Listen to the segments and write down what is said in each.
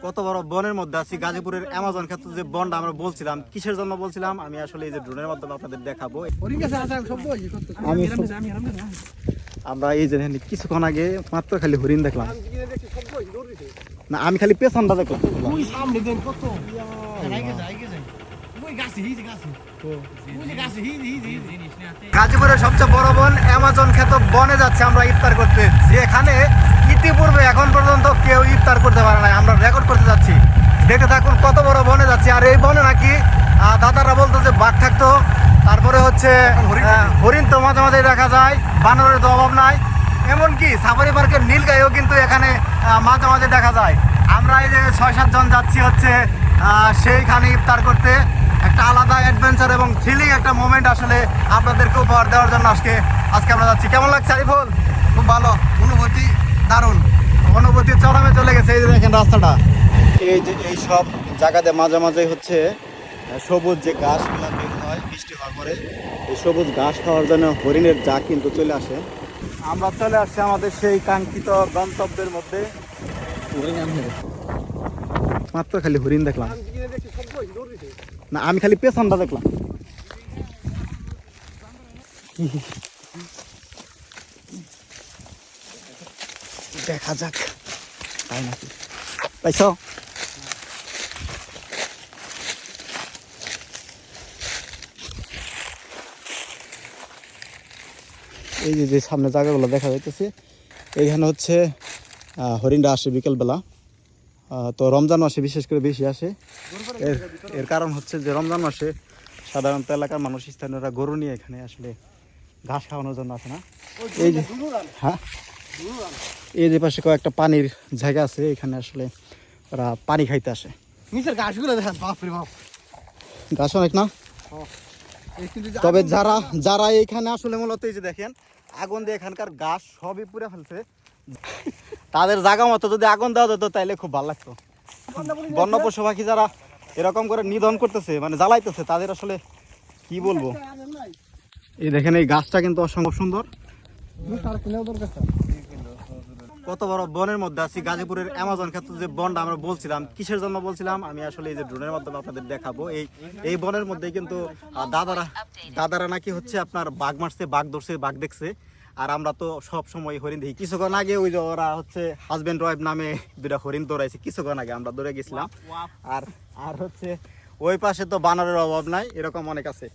কত বড় বনের মধ্যে আছি, গাজীপুরের অ্যামাজন ক্ষেত্র যে বনটা আমরা বলছিলাম, কিসের জন্য বলছিলাম, আমি আসলে এই যে ড্রোনের মাধ্যমে আপনাদের দেখাবো। আমরা এই যে কিছুক্ষণ আগে মাত্র খালি হরিণ দেখলাম না, আমি খালি পেছনটা দেখলাম। গাজীপুরের সবচেয়ে বড় বন অ্যামাজন খ্যাত বনে যাচ্ছে আমরা ইফতার করতে, যেখানে ইতিপূর্বে এখন পর্যন্ত কেউ ইফতার করতে পারে না। আমরা রেকর্ড করতে যাচ্ছি, দেখতে থাকুন কত বড় বনে যাচ্ছি। আর এই বনে নাকি দাদারা বলতো যে বাঘ থাকতো, তারপরে হচ্ছে হরিণ তো মাঝে মাঝে দেখা যায়, বানরের তো অভাব নাই, এমনকি সাফারি পার্কের নীলগাইও কিন্তু এখানে মাঝে মাঝে দেখা যায়। আমরা এই যে 6-7 জন যাচ্ছি হচ্ছে সেইখানে ইফতার করতে। একটা আলাদা অ্যাডভেঞ্চার এবং থ্রিলিং একটা মোমেন্ট আসলে আপনাদেরকে উপহার দেওয়ার জন্য আজকে আমরা যাচ্ছি। কেমন লাগছে আরিফুল? খুব ভালো অনুভূতি, দারুণ অনুভূতি, চরমে চলে গেছে। এই যে দেখেন রাস্তাটা, এই যে এই সব জায়গাতে মাঝে মাঝে হচ্ছে সবুজ যে ঘাসগুলো বের হয় বৃষ্টি হওয়ার পরে, এই সবুজ ঘাস খাওয়ার জন্য হরিণের জাক কিন্তু চলে আসে। আমরা চলে আসছি আমাদের সেই কাঙ্ক্ষিত গন্তব্যের মধ্যে। মাত্র খালি হরিণ দেখলাম না, আমি খালি পেছনটা দেখলাম। দেখা যাক তাই নাকি, পাইছ? এই যে সামনে জায়গাগুলো দেখা যাইতেছে, এইখানে হচ্ছে হরিণরা আসে বিকেলবেলা। তো রমজান মাসে বিশেষ করে বেশি আসে। এর কারণ হচ্ছে যে রমজান মাসে সাধারণত এলাকার মানুষ, স্থানীয়রা গরু নিয়ে এখানে আসলে ঘাস খাওয়ানোর জন্য আসে না। এই যে হ্যাঁ, এই যে পাশে কয়েকটা পানির জায়গা আছে, এখানে আসলে ওরা পানি খাইতে আসে। ঘাস অনেক না, তবে যারা এইখানে আসলে মূলত এই যে দেখেন আগুন দিয়ে এখানকার ঘাস সবই পুড়ে ফেলছে। তাদের জায়গা মতো যদি আগুন দেওয়া যেত তাইলে খুব ভালো লাগতো। বন্য পশু পাখি যারা এরকম করে নিধন করতেছে, মানে জ্বালাইতেছে, তাদের আসলে কি বলবো। এই দেখেন এই গাছটা কিন্তু অসম্ভব সুন্দর। কত বড় বনের মধ্যে আছি, গাজীপুরের অ্যামাজন ক্ষেত্র যে বনটা আমরা বলছিলাম, কিসের জন্য বলছিলাম, আমি আসলে এই যে ড্রোনের মাধ্যমে আপনাদের দেখাবো। এই বনের মধ্যে কিন্তু দাদারা নাকি হচ্ছে আপনার বাঘ মারছে, বাঘ ধরছে, বাঘ দেখছে। আর আমরা তো সব সময় হরিণ দেখি। কিছুক্ষণ আগে ওই যে ওরা হচ্ছে হাজবেন্ড ওয়াইফ নামে দুটা হরিণ দৌড়াইছে, কিছুক্ষণ আগে আমরা দৌড়ে গেছিলাম। আর হচ্ছে ওই পাশে তো বানরের অভাব নাই, এরকম অনেক আছে।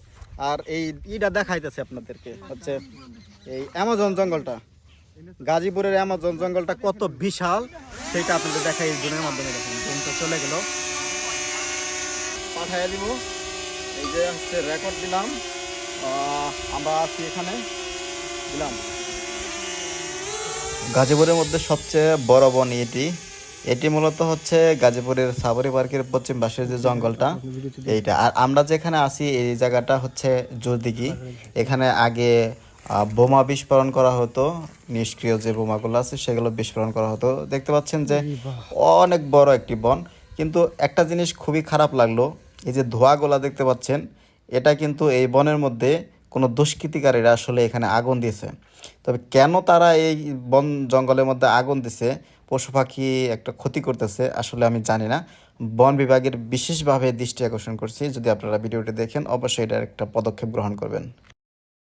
আর এইটা দেখাইতেছে আপনাদেরকে হচ্ছে এই অ্যামাজন জঙ্গলটা, গাজীপুরের অ্যামাজন জঙ্গলটা কত বিশাল সেটা আপনাদের দেখাই এই ড্রোনের মাধ্যমে। দেখেন ড্রোনটা চলে গেল, পাঠাইয়া দিব। এই যে হচ্ছে রেকর্ড দিলাম, আমরা আছি এখানে দিলাম। গাজীপুরের মধ্যে সবচেয়ে বড় বন এটি মূলত হচ্ছে গাজীপুরের সাফারি পার্কের পশ্চিম পাশের যে জঙ্গলটা এইটা। আর আমরা যেখানে আছি এই জায়গাটা হচ্ছে জোরদিঘি। এখানে আগে বোমা বিস্ফোরণ করা হতো, নিষ্ক্রিয় যে বোমাগুলো আছে সেগুলো বিস্ফোরণ করা হতো। দেখতে পাচ্ছেন যে অনেক বড় একটি বন। কিন্তু একটা জিনিস খুবই খারাপ লাগলো, এই যে ধোঁয়াগুলা দেখতে পাচ্ছেন, এটা কিন্তু এই বনের মধ্যে কোনো দুষ্কৃতিকারীরা আসলে এখানে আগুন দিয়েছে। তবে কেন তারা এই বন জঙ্গলের মধ্যে আগুন দিছে, পশু পাখি একটা ক্ষতি করতেছে, আসলে আমি জানি না। বন বিভাগের বিশেষভাবে দৃষ্টি আকর্ষণ করছি, যদি আপনারা ভিডিওটি দেখেন অবশ্যই এটার একটা পদক্ষেপ গ্রহণ করবেন।